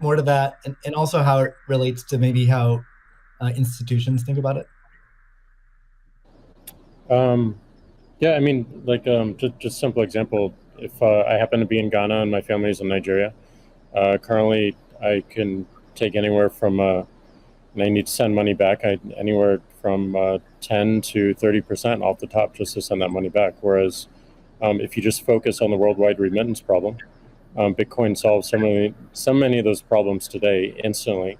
more to that, and also how it relates to maybe how institutions think about it? Um, yeah, I mean, like just simple example. If I happen to be in Ghana and my family is in Nigeria, currently I can take anywhere from and I need to send money back. Anywhere from 10 to 30% off the top just to send that money back. Whereas if you just focus on the worldwide remittance problem, Bitcoin solves so many of those problems today instantly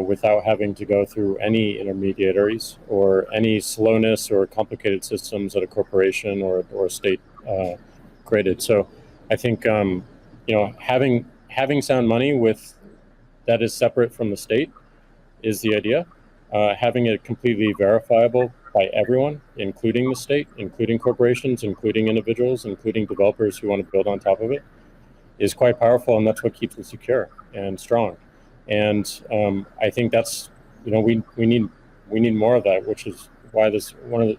without having to go through any intermediaries or any slowness or complicated systems that a corporation or a state created. So I think having sound money with that is separate from the state is the idea. Having it completely verifiable by everyone, including the state, including corporations, including individuals, including developers who want to build on top of it, is quite powerful, and that's what keeps it secure and strong. And I think that's we need more of that, which is why this one of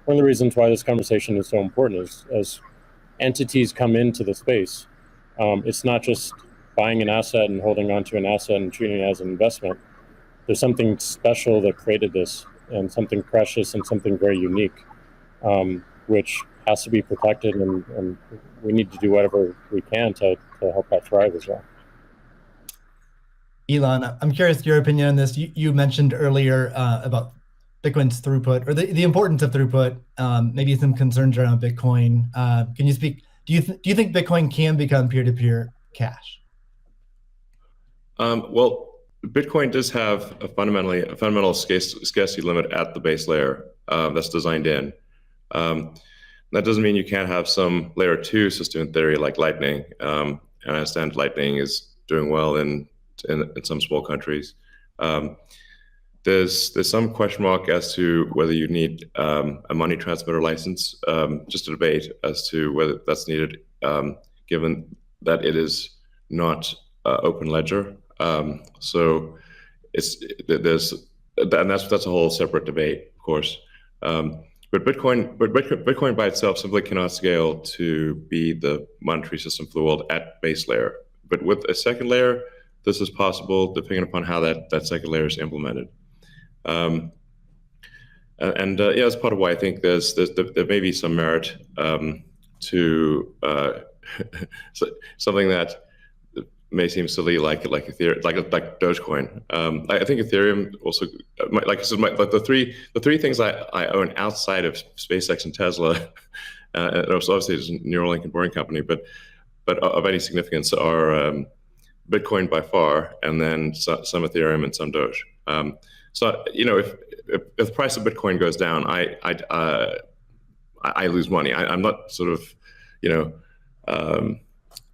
the reasons why this conversation is so important is as entities come into the space, it's not just buying an asset and holding on to an asset and treating it as an investment. There's something special that created this, and something precious and something very unique, which has to be protected, and we need to do whatever we can to help that thrive as well. Elon, I'm curious your opinion on this. You mentioned earlier about Bitcoin's throughput, or the importance of throughput, maybe some concerns around Bitcoin. Can you speak? Do you think Bitcoin can become peer-to-peer cash? Well, Bitcoin does have a fundamental scarcity limit at the base layer that's designed in. That doesn't mean you can't have some layer 2 system in theory like Lightning. And I understand Lightning is doing well in some small countries. There's some question mark as to whether you need a money transmitter license. Just a debate as to whether that's needed, given that it is not open ledger. So that's a whole separate debate, of course. But Bitcoin by itself simply cannot scale to be the monetary system for the world at base layer. But with a second layer, this is possible depending upon how that second layer is implemented. Yeah, that's part of why I think there may be some merit to something that may seem silly, like Ethereum, like Dogecoin. I think Ethereum also, like I said, the three things I own outside of SpaceX and Tesla, and obviously it's a Neuralink and Boring Company, but of any significance are Bitcoin by far, and then some Ethereum and some Doge. So if the price of Bitcoin goes down, I lose money. I'm not sort of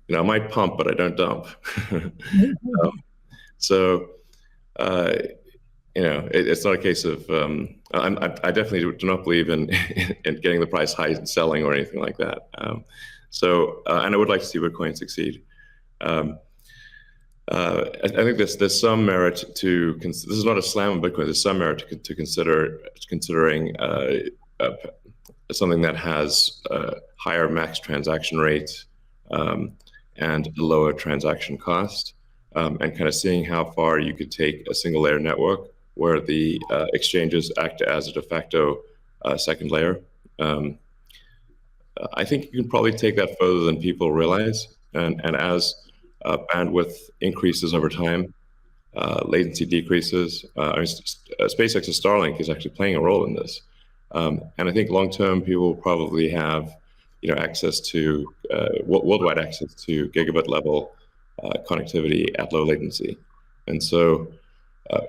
I might pump, but I don't dump. So, it's not a case of I definitely do not believe in getting the price high and selling or anything like that. And I would like to see Bitcoin succeed. I think there's some merit to this is not a slam on Bitcoin. There's some merit to considering something that has higher max transaction rates. And a lower transaction cost, and kind of seeing how far you could take a single layer network where the exchanges act as a de facto second layer. I think you can probably take that further than people realize. And as bandwidth increases over time, latency decreases. SpaceX's Starlink is actually playing a role in this. And I think long term, people will probably have access to worldwide access to gigabit level connectivity at low latency, and so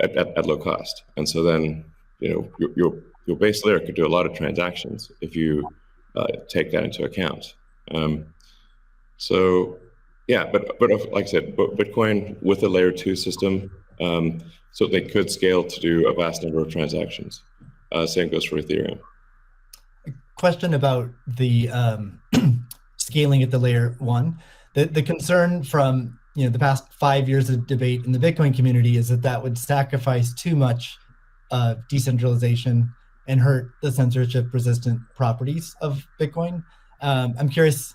at low cost. And so then your base layer could do a lot of transactions if you take that into account. So yeah, but like I said, Bitcoin with a layer 2 system, so they could scale to do a vast number of transactions. Same goes for Ethereum. Question about the scaling at the layer 1. The concern from the past 5 years of debate in the Bitcoin community is that would sacrifice too much decentralization and hurt the censorship-resistant properties of Bitcoin. I'm curious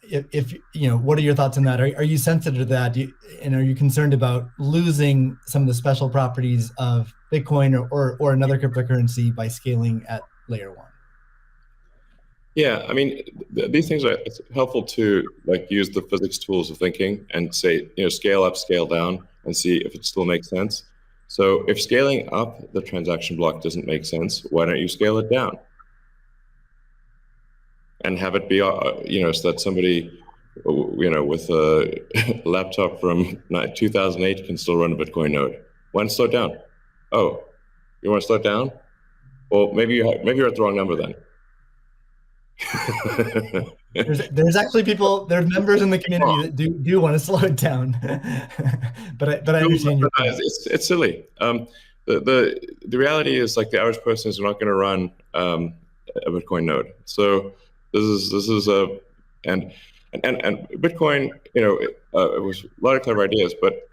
if what are your thoughts on that? Are you sensitive to that? And are you concerned about losing some of the special properties of Bitcoin or another cryptocurrency by scaling at layer one? Yeah, I mean, these things are, it's helpful to like use the physics tools of thinking and say, scale up, scale down, and see if it still makes sense. So if scaling up the transaction block doesn't make sense, why don't you scale it down and have it be, so that somebody, with a laptop from 2008 can still run a Bitcoin node. Why not slow it down? Oh, you want to slow it down? Well, maybe you're at the wrong number then. There's actually there's members in the community that do want to slow it down, but I understand your point. It's silly. The reality is like the average person is not going to run a Bitcoin node. So this is and Bitcoin, it was a lot of clever ideas, but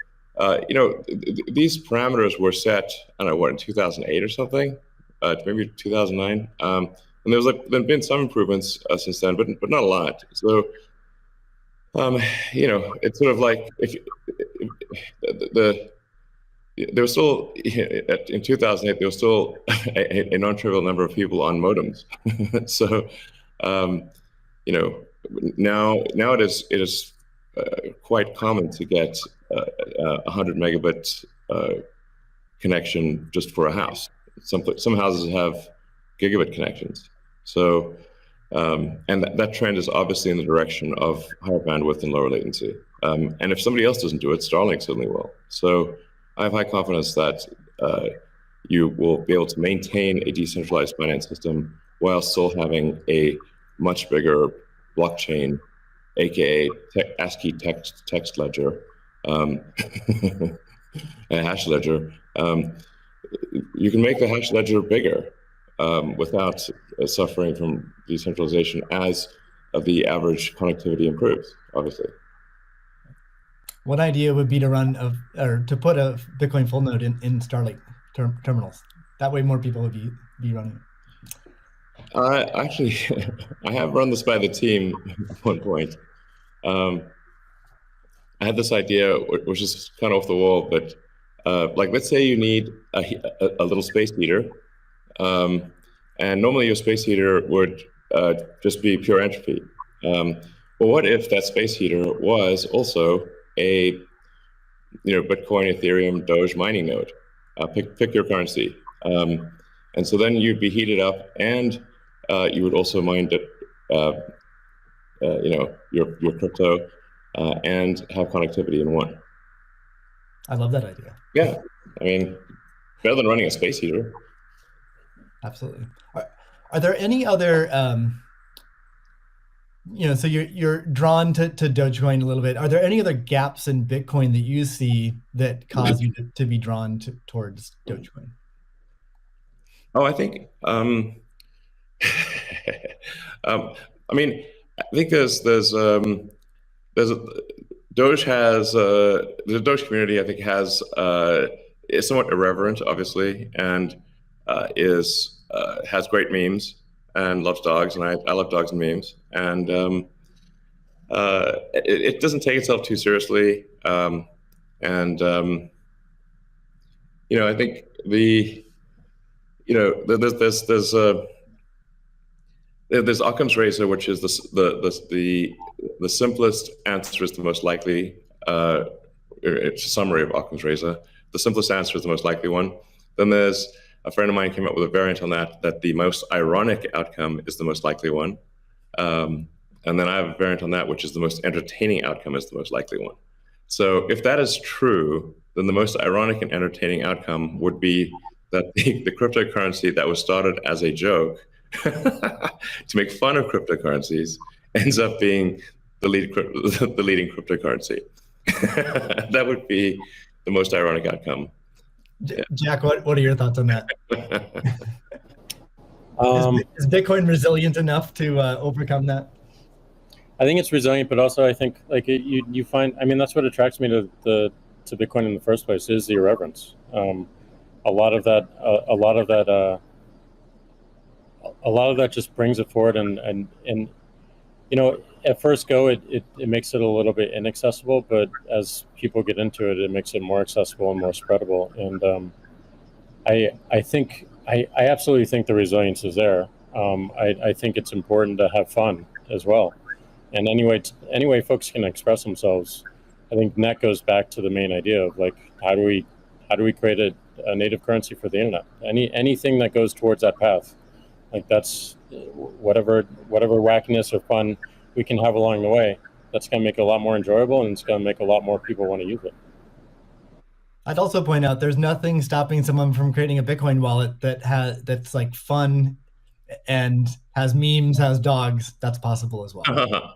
these parameters were set, I don't know what, in 2008 or something, maybe 2009. And there's been some improvements since then, but not a lot. So, it's sort of like there was still in 2008 there was still a non-trivial number of people on modems. So, now it is quite common to get a 100 megabit connection just for a house. Some houses have gigabit connections. So, and that trend is obviously in the direction of higher bandwidth and lower latency. And if somebody else doesn't do it, Starlink certainly will. So I have high confidence that you will be able to maintain a decentralized finance system while still having a much bigger blockchain, aka ASCII text ledger, a hash ledger. You can make the hash ledger bigger without suffering from decentralization as the average connectivity improves, obviously. One idea would be to to put a Bitcoin full node in Starlink terminals. That way more people would be running it. Actually, I have run this by the team at one point. I had this idea, which is kind of off the wall, but like let's say you need a little space heater. And normally your space heater would just be pure entropy. But what if that space heater was also a Bitcoin, Ethereum, Doge mining node? Pick your currency. And so then you'd be heated up, and you would also mine your crypto and have connectivity in one. I love that idea. Yeah, I mean, better than running a space heater. Absolutely. Are there any other, so you're drawn to Dogecoin a little bit. Are there any other gaps in Bitcoin that you see that cause you to be drawn towards Dogecoin? Oh, I think, I mean, I think there's Doge has, the Doge community, I think is somewhat irreverent, obviously, and has great memes and loves dogs, and I love dogs and memes, and it doesn't take itself too seriously, and I think there's Occam's razor, which is the simplest answer is the most likely. It's a summary of Occam's razor. The simplest answer is the most likely one. Then there's a friend of mine came up with a variant on that the most ironic outcome is the most likely one. And then I have a variant on that, which is the most entertaining outcome is the most likely one. So if that is true, then the most ironic and entertaining outcome would be that the cryptocurrency that was started as a joke to make fun of cryptocurrencies ends up being the leading cryptocurrency. That would be the most ironic outcome. Jack, what are your thoughts on that? Is Bitcoin resilient enough to overcome that? I think it's resilient, but also I think like you find, I mean, that's what attracts me to Bitcoin in the first place is the irreverence. A lot of that just brings it forward, and at first go, it makes it a little bit inaccessible, but as people get into it, it makes it more accessible and more spreadable. And I absolutely think the resilience is there. I think it's important to have fun as well. And anyway folks can express themselves. I think that goes back to the main idea of like, how do we create a native currency for the internet? Anything that goes towards that path, like that's whatever wackiness or fun we can have along the way. That's going to make it a lot more enjoyable, and it's going to make a lot more people want to use it. I'd also point out there's nothing stopping someone from creating a Bitcoin wallet that's like fun and has memes, has dogs. That's possible as well.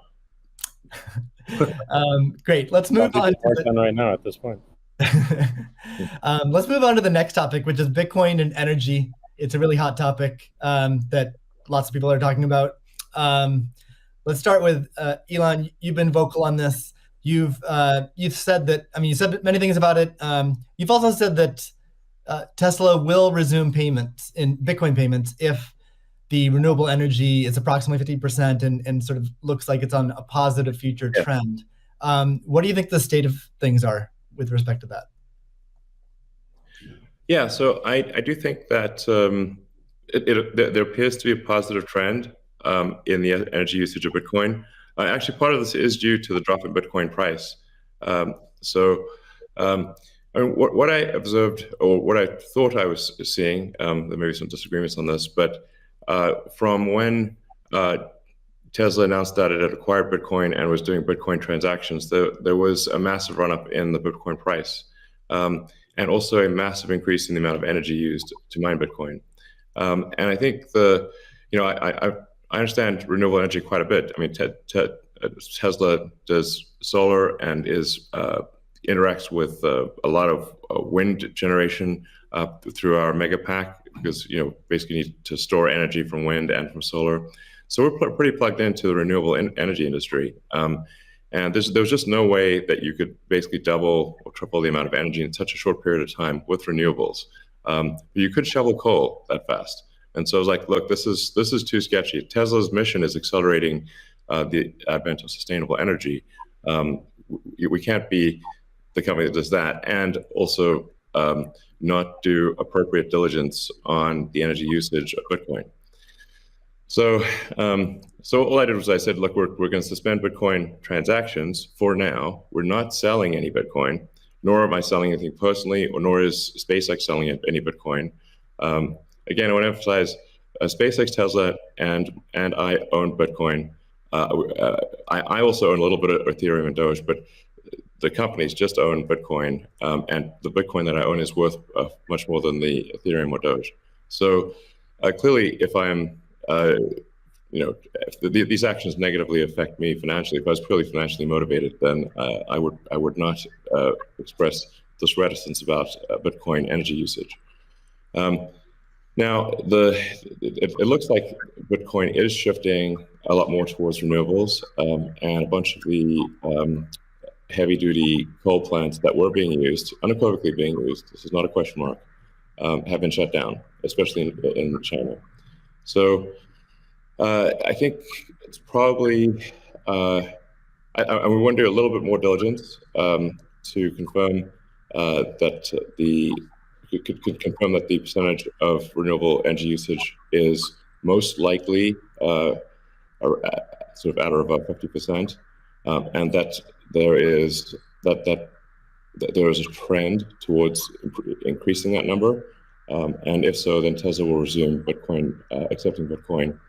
Great. Let's move on. Right now at this point. Let's move on to the next topic, which is Bitcoin and energy. It's a really hot topic that lots of people are talking about. Let's start with Elon. You've been vocal on this. You've said that. I mean, you said many things about it. You've also said that Tesla will resume payments in Bitcoin payments if the renewable energy is approximately 50% and sort of looks like it's on a positive future trend. What do you think the state of things are with respect to that? Yeah, so I do think that there appears to be a positive trend in the energy usage of Bitcoin. Actually, part of this is due to the drop in Bitcoin price. I mean, what I observed, or what I thought I was seeing, there may be some disagreements on this, but from when Tesla announced that it had acquired Bitcoin and was doing Bitcoin transactions, there was a massive run-up in the Bitcoin price, and also a massive increase in the amount of energy used to mine Bitcoin. And I think I understand renewable energy quite a bit. I mean, Tesla does solar and interacts with a lot of wind generation through our mega pack, because basically need to store energy from wind and from solar. So we're pretty plugged into the renewable energy industry. And there was just no way that you could basically double or triple the amount of energy in such a short period of time with renewables. You could shovel coal that fast. And so I was like, look, this is too sketchy. Tesla's mission is accelerating the advent of sustainable energy. We can't be the company that does that and also not do appropriate diligence on the energy usage of Bitcoin. So all I did was I said, look, we're going to suspend Bitcoin transactions for now. We're not selling any Bitcoin, nor am I selling anything personally, or nor is SpaceX selling any Bitcoin. Again, I want to emphasize SpaceX, Tesla, and I own Bitcoin. I also own a little bit of Ethereum and Doge, but the companies just own Bitcoin, and the Bitcoin that I own is worth much more than the Ethereum or Doge. So clearly, if I'm, if these actions negatively affect me financially, if I was purely financially motivated, then I would not express this reticence about Bitcoin energy usage. Now, it looks like Bitcoin is shifting a lot more towards renewables, and a bunch of the heavy-duty coal plants that were being used, unequivocally being used, this is not a question mark, have been shut down, especially in China. So I think it's probably, we want to do a little bit more diligence to confirm confirm that the percentage of renewable energy usage is most likely sort of at or above 50%, and that there is a trend towards increasing that number, and if so, then Tesla will resume Bitcoin, accepting Bitcoin.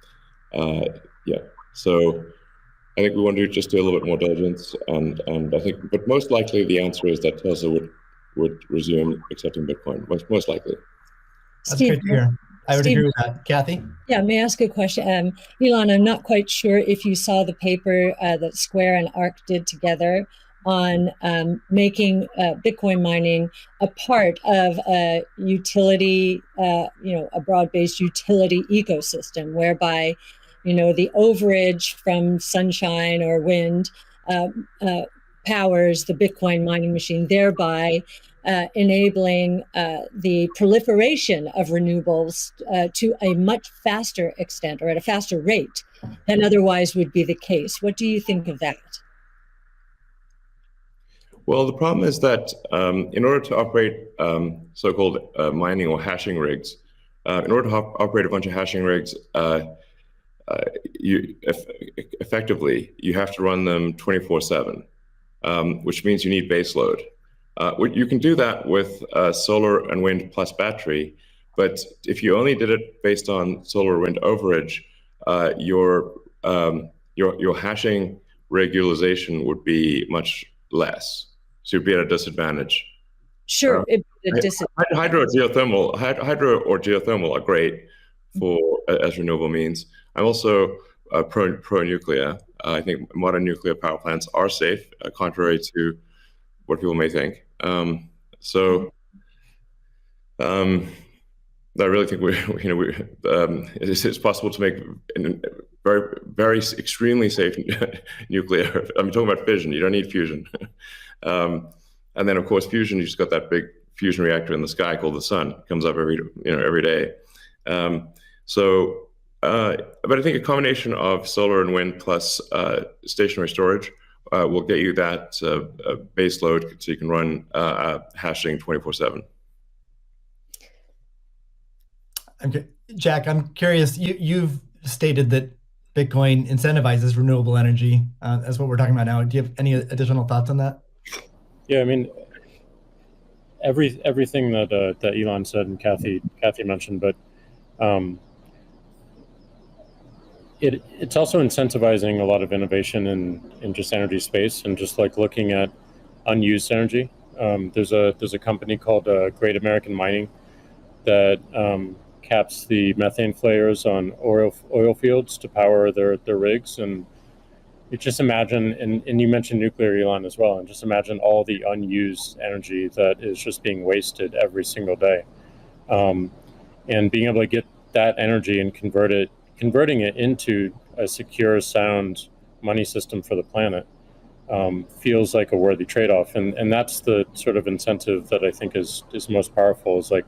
So I think we want to just do a little bit more diligence, and I think, but most likely the answer is that Tesla would resume accepting Bitcoin, most likely. That's good to hear. I would agree with that. Kathy? Yeah, may I ask a question? Elon, I'm not quite sure if you saw the paper that Square and ARC did together on making Bitcoin mining a part of a utility, a broad-based utility ecosystem, whereby, the overage from sunshine or wind powers the Bitcoin mining machine, thereby enabling the proliferation of renewables to a much faster extent or at a faster rate than otherwise would be the case. What do you think of that? Well, the problem is that in order to operate so-called mining or hashing rigs, in order to operate a bunch of hashing rigs, effectively, you have to run them 24/7, which means you need base load. You can do that with solar and wind plus battery, but if you only did it based on solar wind overage, your hashing rig utilization would be much less. So you'd be at a disadvantage. Sure, hydro or geothermal are great for as renewable means. I'm also pro nuclear. I think modern nuclear power plants are safe, contrary to what people may think. I really think it's possible to make very, very extremely safe nuclear. I'm talking about fission. You don't need fusion. And then, of course, fusion. You just got that big fusion reactor in the sky called the sun. It comes up every day. But I think a combination of solar and wind plus stationary storage will get you that base load, so you can run hashing 24/7. Jack, I'm curious. You've stated that Bitcoin incentivizes renewable energy. That's what we're talking about now. Do you have any additional thoughts on that? Yeah, I mean, everything that Elon said and Kathy mentioned, but it's also incentivizing a lot of innovation in just energy space, and just like looking at unused energy. There's a company called Great American Mining that caps the methane flares on oil fields to power their rigs. And you just imagine, and you mentioned nuclear, Elon, as well, and just imagine all the unused energy that is just being wasted every single day. And being able to get that energy and converting it into a secure, sound money system for the planet feels like a worthy trade-off. And that's the sort of incentive that I think is most powerful, is like,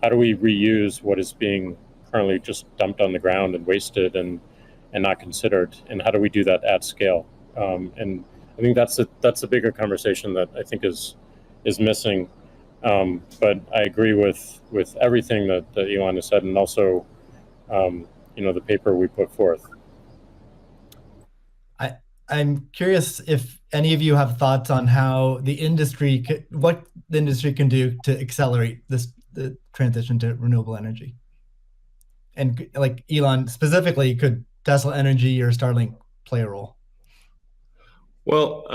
how do we reuse what is being currently just dumped on the ground and wasted and not considered, and how do we do that at scale? And I think that's a bigger conversation that I think is missing. But I agree with everything that Elon has said, and also the paper we put forth. I'm curious if any of you have thoughts on how what the industry can do to accelerate the transition to renewable energy. And like Elon specifically, could Tesla Energy or Starlink play a role? Well,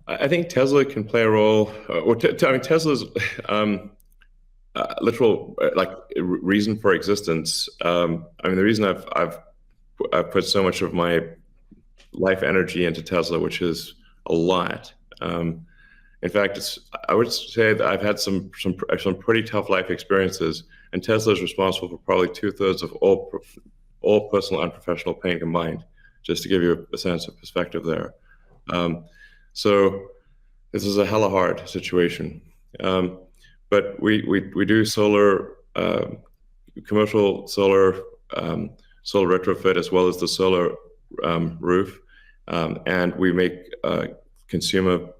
I think Tesla can play a role. Tesla's literal reason for existence. The reason I've put so much of my life energy into Tesla, which is a lot. In fact, I would say that I've had some pretty tough life experiences, and Tesla is responsible for probably 2/3 of all personal and professional pain combined. Just to give you a sense of perspective there. So this is a hella hard situation. But we do solar, commercial solar, solar retrofit, as well as the solar roof, and we make consumer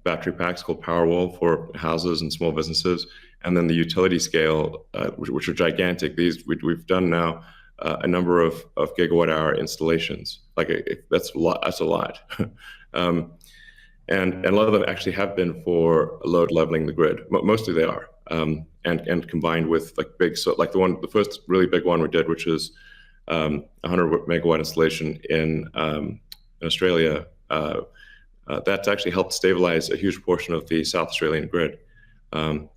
battery packs called Powerwall for houses and small businesses, and then the utility scale, which are gigantic. We've done now a number of gigawatt hour installations. That's a lot. That's a lot. And a lot of them actually have been for load leveling the grid. Mostly they are, and combined with the first really big one we did, which is 100 megawatt installation in Australia. That's actually helped stabilize a huge portion of the South Australian grid,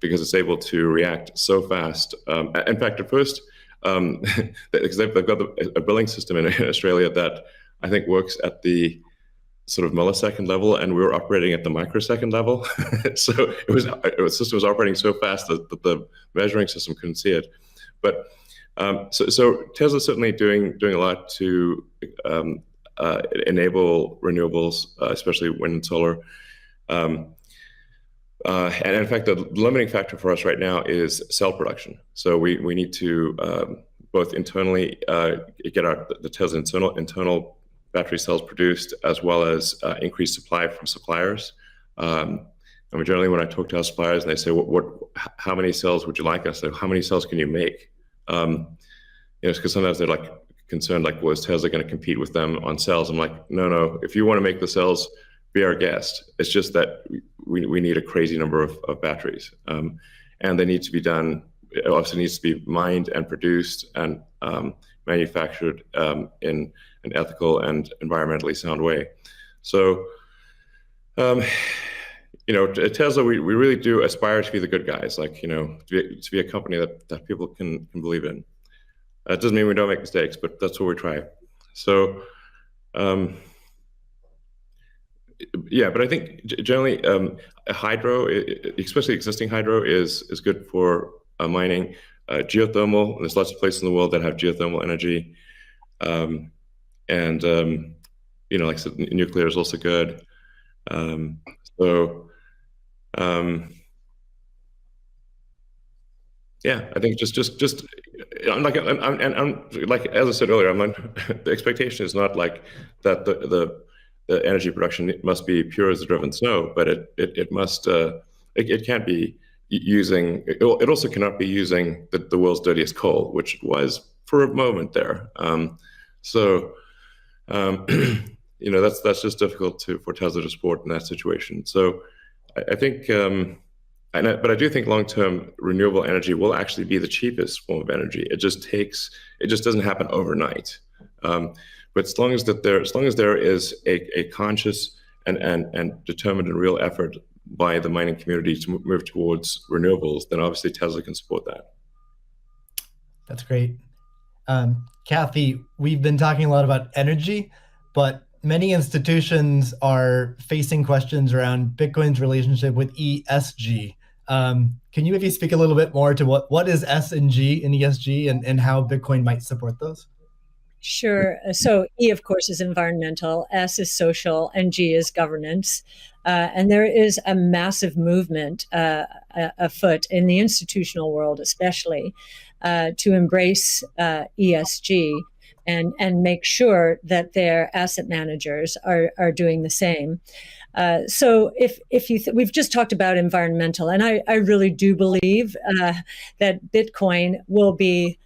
because it's able to react so fast. In fact, at first, because they've got a billing system in Australia that I think works at the sort of millisecond level, and we were operating at the microsecond level. So the system was operating so fast that the measuring system couldn't see it. But so Tesla's certainly doing a lot to enable renewables, especially wind and solar. And in fact, the limiting factor for us right now is cell production. So we need to both internally get the Tesla internal battery cells produced, as well as increase supply from suppliers. I mean, generally, when I talk to our suppliers and they say, how many cells would you like us? Like, how many cells can you make? Because sometimes they're like concerned, like, well, is Tesla going to compete with them on cells? I'm like, no. If you want to make the cells, be our guest. It's just that we need a crazy number of batteries, and they need to be done. It also needs to be mined and produced and manufactured in an ethical and environmentally sound way. So, Tesla, we really do aspire to be the good guys, like, to be a company that people can believe in. That doesn't mean we don't make mistakes, but that's what we try. So, but I think generally hydro, especially existing hydro, is good for mining. Geothermal, there's lots of places in the world that have geothermal energy. Like I said, nuclear is also good. I think just I'm like as I said earlier, the expectation is not like that the energy production must be pure as the driven snow, but it must it can't be using it also cannot be using the world's dirtiest coal, which it was for a moment there. That's just difficult for Tesla to support in that situation. So I think, but I do think long-term renewable energy will actually be the cheapest form of energy. It just doesn't happen overnight. But as long as there is a conscious and determined and real effort by the mining community to move towards renewables, then obviously Tesla can support that. That's great. Kathy, we've been talking a lot about energy, but many institutions are facing questions around Bitcoin's relationship with ESG. Can you maybe speak a little bit more to what is S and G in ESG and how Bitcoin might support those? Sure. So E, of course, is environmental, S is social, and G is governance. And there is a massive movement afoot in the institutional world, especially, to embrace ESG and make sure that their asset managers are doing the same. So if we've just talked about environmental, and I really do believe that Bitcoin will be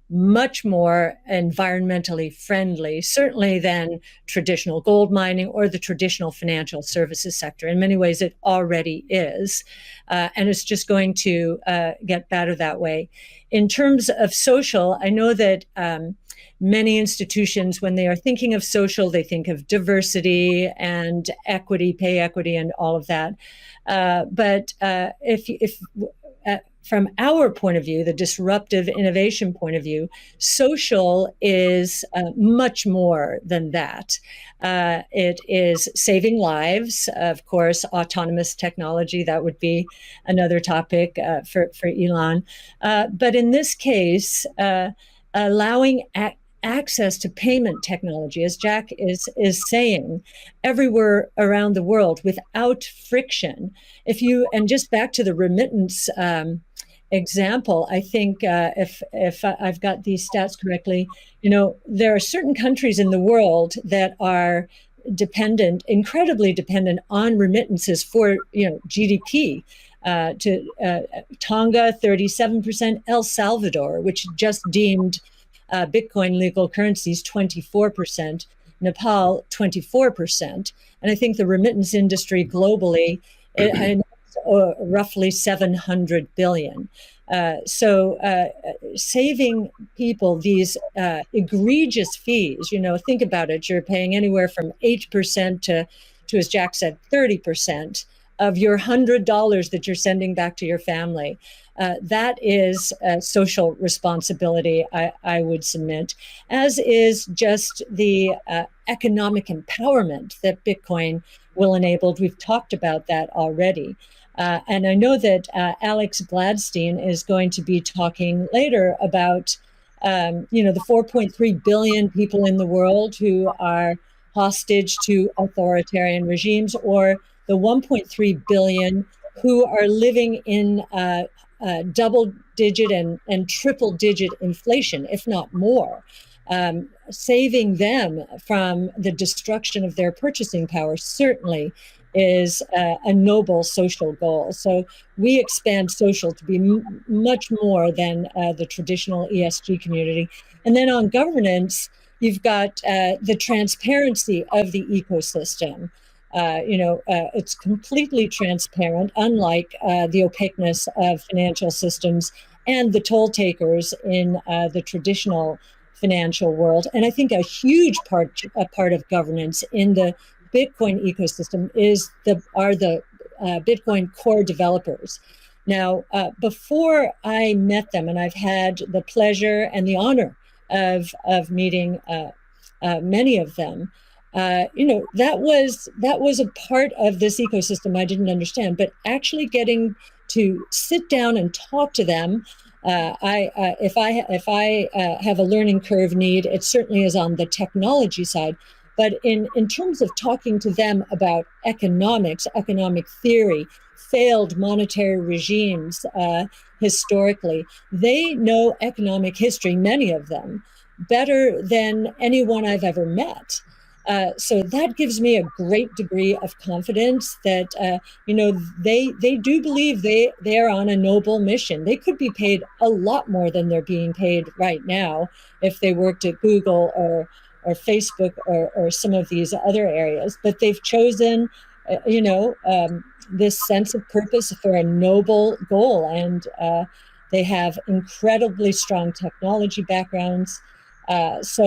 much more environmentally friendly, certainly than traditional gold mining or the traditional financial services sector. In many ways, it already is, and it's just going to get better that way. In terms of social, I know that many institutions, when they are thinking of social, they think of diversity and equity, pay equity, and all of that. But if from our point of view, the disruptive innovation point of view, social is much more than that. It is saving lives, of course, autonomous technology, that would be another topic for Elon. But in this case, allowing access to payment technology, as Jack is saying, everywhere around the world without friction. And just back to the remittance example, I think if I've got these stats correctly, there are certain countries in the world that are incredibly dependent on remittances for GDP. Tonga, 37%, El Salvador, which just deemed Bitcoin legal currencies, 24%, Nepal, 24%. And I think the remittance industry globally, roughly 700 billion. So saving people these egregious fees, think about it, you're paying anywhere from 8% to, as Jack said, 30% of your $100 that you're sending back to your family. That is a social responsibility, I would submit, as is just the economic empowerment that Bitcoin will enable. We've talked about that already. And I know that Alex Gladstein is going to be talking later about the 4.3 billion people in the world who are hostage to authoritarian regimes, or the 1.3 billion who are living in double-digit and triple-digit inflation, if not more. Saving them from the destruction of their purchasing power certainly is a noble social goal. So we expand social to be much more than the traditional ESG community. And then on governance, you've got the transparency of the ecosystem. It's completely transparent, unlike the opaqueness of financial systems and the toll takers in the traditional financial world. And I think a huge part of governance in the Bitcoin ecosystem are the Bitcoin core developers. Now, before I met them, and I've had the pleasure and the honor of meeting many of them, that was a part of this ecosystem I didn't understand. But actually getting to sit down and talk to them, if I have a learning curve need, it certainly is on the technology side. But in terms of talking to them about economics, economic theory, failed monetary regimes historically, they know economic history, many of them, better than anyone I've ever met. So that gives me a great degree of confidence that they do believe they are on a noble mission. They could be paid a lot more than they're being paid right now if they worked at Google or Facebook or some of these other areas. But they've chosen, this sense of purpose for a noble goal, and they have incredibly strong technology backgrounds. As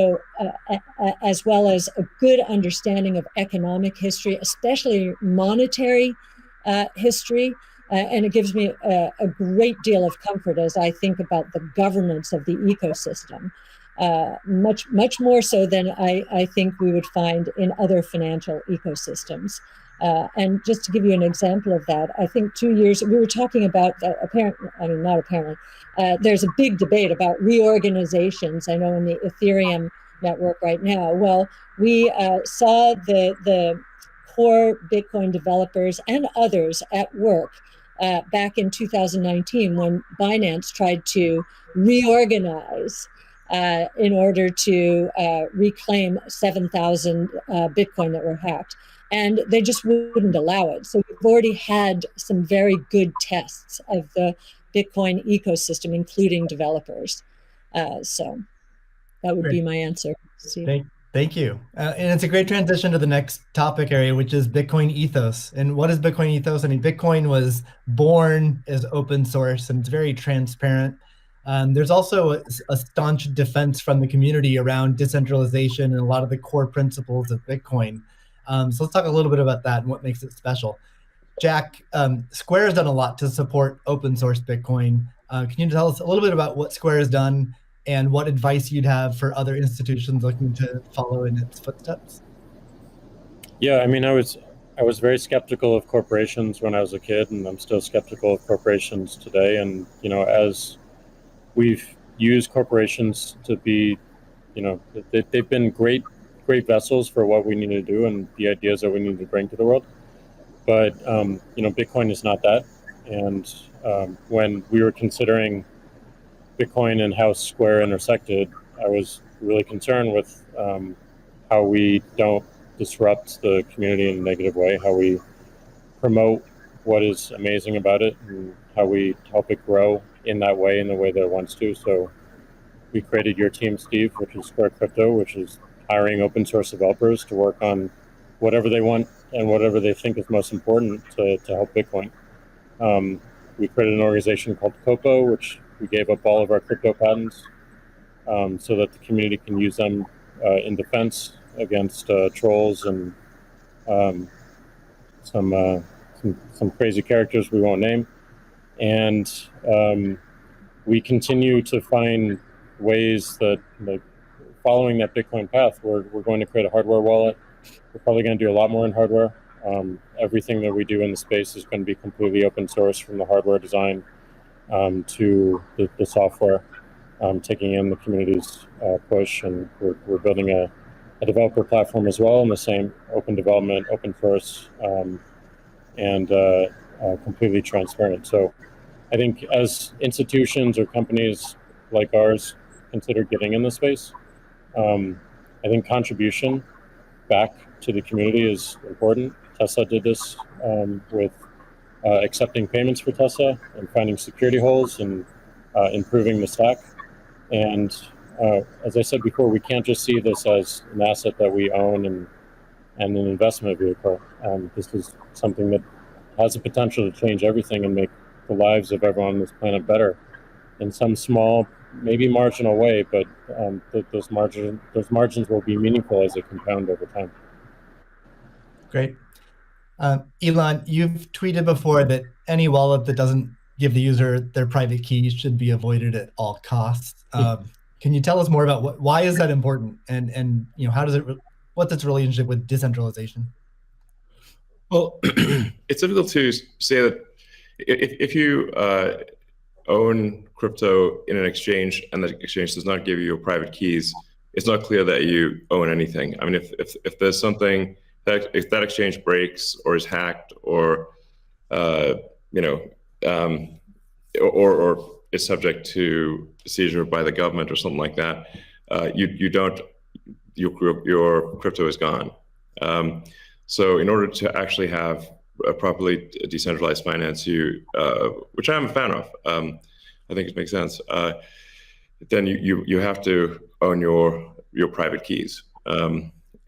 well as a good understanding of economic history, especially monetary history. And it gives me a great deal of comfort as I think about the governance of the ecosystem, much more so than I think we would find in other financial ecosystems. And just to give you an example of that, I think 2 years, we were talking about, not apparently, there's a big debate about reorganizations, I know, in the Ethereum network right now. Well, we saw the core Bitcoin developers and others at work back in 2019 when Binance tried to reorganize in order to reclaim 7,000 Bitcoin that were hacked. And they just wouldn't allow it. So we've already had some very good tests of the Bitcoin ecosystem, including developers. So that would be my answer, Steve. Thank you. And it's a great transition to the next topic area, which is Bitcoin ethos. And what is Bitcoin ethos? I mean, Bitcoin was born as open source and it's very transparent. There's also a staunch defense from the community around decentralization and a lot of the core principles of Bitcoin. So let's talk a little bit about that and what makes it special. Jack, Square has done a lot to support open source Bitcoin. Can you tell us a little bit about what Square has done and what advice you'd have for other institutions looking to follow in its footsteps? Yeah, I mean, I was very skeptical of corporations when I was a kid, and I'm still skeptical of corporations today. And as we've used corporations to be, they've been great vessels for what we need to do and the ideas that we need to bring to the world. But, Bitcoin is not that. And when we were considering Bitcoin and how Square intersected, I was really concerned with how we don't disrupt the community in a negative way, how we promote what is amazing about it, and how we help it grow in that way, in the way that it wants to. So we created your team, Steve, which is Square Crypto, which is hiring open source developers to work on whatever they want and whatever they think is most important to help Bitcoin. We created an organization called Copo, which we gave up all of our crypto patents so that the community can use them in defense against trolls and some crazy characters we won't name. And we continue to find ways that, following that Bitcoin path, we're going to create a hardware wallet. We're probably going to do a lot more in hardware. Everything that we do in the space is going to be completely open source, from the hardware design to the software. taking in the community's push, and we're building a developer platform as well in the same open development, open source, and completely transparent. So I think as institutions or companies like ours consider getting in the space, I think contribution back to the community is important. Tesla did this with accepting payments for Tesla and finding security holes and improving the stack. And as I said before, we can't just see this as an asset that we own and an investment vehicle. This is something that has the potential to change everything and make the lives of everyone on this planet better in some small, maybe marginal way, but those margins will be meaningful as they compound over time. Great. Elon, you've tweeted before that any wallet that doesn't give the user their private keys should be avoided at all costs. Can you tell us more about why is that important, and how does it what's its relationship with decentralization? Well, it's difficult to say that if you own crypto in an exchange and the exchange does not give you your private keys, it's not clear that you own anything. I mean, if there's something that if that exchange breaks or is hacked or or is subject to seizure by the government or something like that, your crypto is gone. So in order to actually have a properly decentralized finance, which I'm a fan of, I think it makes sense. Then you have to own your private keys,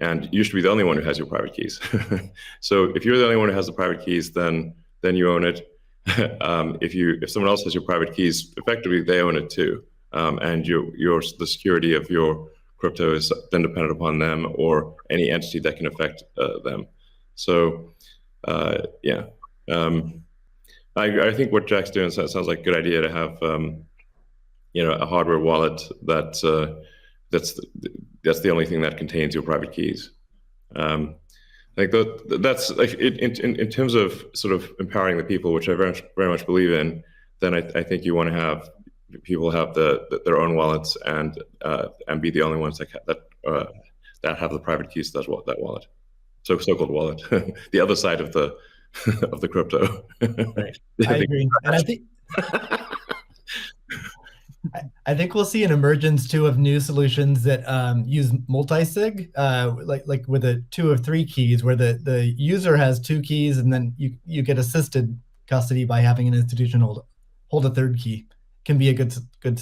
and you should be the only one who has your private keys. So if you're the only one who has the private keys, then you own it. If someone else has your private keys, effectively they own it too, and the security of your crypto is then dependent upon them or any entity that can affect them. So I think what Jack's doing sounds like a good idea to have a hardware wallet that's the only thing that contains your private keys. I think that's like in terms of sort of empowering the people, which I very much believe in. Then I think you want to have people have their own wallets and be the only ones that have the private keys to that wallet, so-called wallet, the other side of the of the crypto. Right. I agree, and I think we'll see an emergence too of new solutions that use multi-sig, like with a 2 of 3 keys, where the user has 2 keys, and then you get assisted custody by having an institution hold a 3rd key. Can be a good